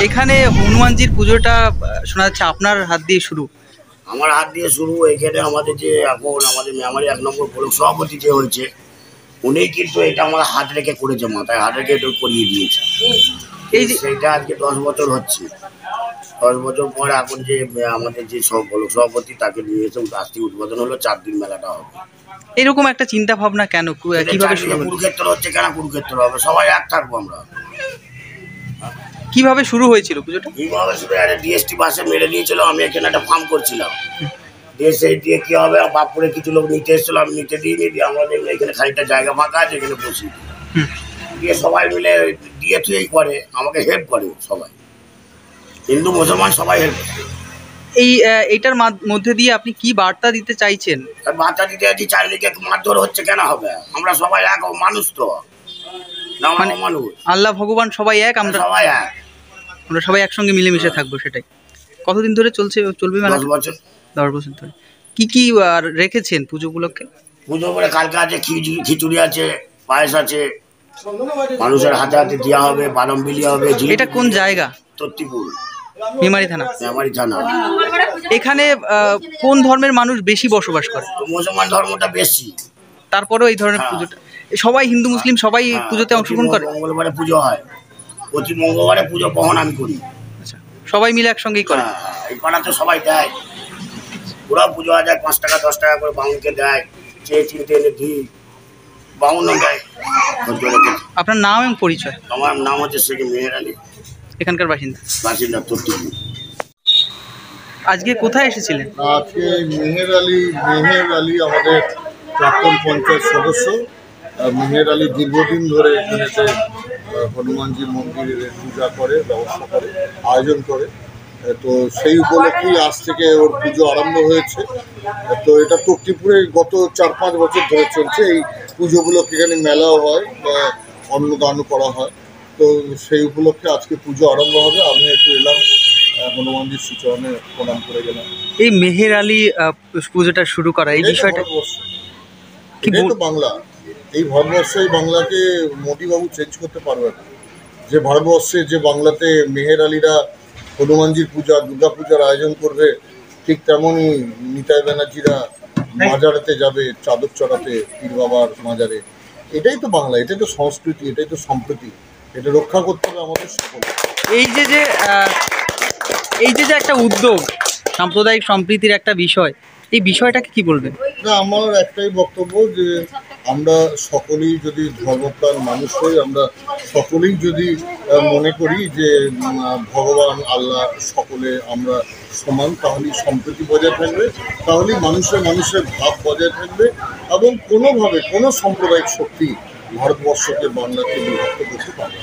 এখানে হনুমানজির পুজোটা শোনা যাচ্ছে আপনার হাত দিয়ে শুরু। আমার হাত দিয়ে শুরু। এখানে আমাদের যে এখন আমাদের মেমারি 1 নম্বর ব্লক সভাপতি যে হয়েছে, উনি কিন্তু এটা আমার হাত রেখে করেছে, মাথায় হাত রেখে এটা করিয়ে দিয়েছে। এই সেইটা আজকে 10 বছর হচ্ছে। 10 বছর পর এখন যে আমাদের যে সব ব্লক সভাপতি তাকে নিয়ে এসে আজকে উদ্বোধন হলো, 4 দিন মেলাটা হবে। এরকম একটা চিন্তা ভাবনা কেন, কিভাবে শুরু হলো? কুরুক্ষেত্র হচ্ছে, কেন কুরুক্ষেত্র হবে? সবাই এক থাকবো আমরা। কিভাবে শুরু হয়েছিল পুজোটা? কিভাবে শুরু? একটা ডিএসটি বাসে মেরে নিয়েছিল, আমি এখানে একটা ফার্ম করছিলাম। সেই দিয়ে কি হবে, বাপুরে কিছু লোক নিতে এসেছিল, আমি নিতে দিইনি। দিয়ে আমাদের এখানে খানিকটা জায়গা ফাঁকা আছে, এখানে বসি দিয়ে সবাই মিলে দিয়ে থুয়েই করে, আমাকে হেল্প করে সবাই, হিন্দু মুসলমান সবাই হেল্প করে। এইটার মধ্যে দিয়ে আপনি কি বার্তা দিতে চাইছেন? বার্তা দিতে চাইছি, চারিদিকে মারধর হচ্ছে, কেন হবে? আমরা সবাই এক মানুষ, তো মানে মানুষ, আল্লাহ ভগবান সবাই এক, আমরা সবাই এক, আমরা সবাই একসঙ্গে মিলেমিশে থাকবো, সেটাই। কতদিন ধরে চলবে মেলা? 10 বছর। 10 বছর ধরে। কি রেখেছেন পুজো উপলক্ষে? পুজো করে কালকে আছে খিচুড়ি আছে, পায়েস আছে, মানুষের হাতে হাতে দেওয়া হবে, বাদাম বিলি হবে। এটা কোন জায়গা? তত্তিপুর, মেমারি থানা। মেমারি থানা। এখানে কোন ধর্মের মানুষ বেশি বসবাস করে? মুসলমান ধর্মটা বেশি। তারপরেও এই ধরনের পুজোটা সবাই, হিন্দু মুসলিম সবাই পুজোতে অংশগ্রহণ করে। মঙ্গলবারে পুজো হয়, প্রতি মঙ্গলবারে পুজো বহন আমি করি। আচ্ছা, সবাই মিলে একসঙ্গেই করে। এই পাড়াতে সবাই দেয়, ওরাও পুজো হয়, 5 টাকা 10 টাকা করে বাউনকে দেয়, চেয়ে চিনতে এনে দিই, বাউন দেয়। আপনার নাম এবং পরিচয়? আমার নাম হচ্ছে শেখ মেহের আলী, এখানকার বাসিন্দা তত্তিপুর। আজকে কোথায় এসেছিলেন? আজকে মেহের আলী আমাদের প্রাক্তন পঞ্চায়েত সদস্য। মেহের আলী দীর্ঘদিন ধরে এখানেতে হনুমানজির মন্দিরে পূজা করে, ব্যবস্থা করে, আয়োজন করে। তো সেই উপলক্ষেই আজ থেকে ওর পুজো আরম্ভ হয়েছে। তো এটা তক্তিপুরে গত 4-5 বছর ধরে চলছে। এই পুজোগুলোকে এখানে মেলাও হয়, অন্নদানও করা হয়। তো সেই উপলক্ষে আজকে পুজো আরম্ভ হবে। আমি একটু এলাম, হনুমানজির শ্রীচরণে প্রণাম করে গেলাম। এই মেহের আলী পুজোটা শুরু করা, এই বিষয়টা এটাই তো বাংলা। এই ভারতবর্ষে, এই বাংলাকে মোদিবাবু চেঞ্জ করতে পারবে না। যে ভারতবর্ষে, যে বাংলাতে মেহের আলীরা হনুমানজির পূজা, দুর্গা পূজার আয়োজন করবে, ঠিক তেমনই নিতাই ব্যানার্জিরা মাজারেতে যাবে চাদর চড়াতে, পীর বাবার মাজারে। এটাই তো বাংলা, এটাই তো সংস্কৃতি, এটাই তো সম্প্রীতি। এটা রক্ষা করতে হবে আমাদের সকল। এই যে একটা উদ্যোগ, সাম্প্রদায়িক সম্প্রীতির একটা বিষয়, এই বিষয়টাকে কি বলবেন? না, আমার একটাই বক্তব্য যে আমরা সকলেই যদি ধর্মপ্রাণ মানুষ হই, আমরা সকলেই যদি মনে করি যে ভগবান আল্লাহ সকলে আমরা সমান, তাহলেই সম্প্রীতি বজায় থাকবে, তাহলেই মানুষের ভাব বজায় থাকবে, এবং কোনোভাবে কোনো সাম্প্রদায়িক শক্তি ভারতবর্ষকে, বাংলাকে বিভক্ত করতে পারবে।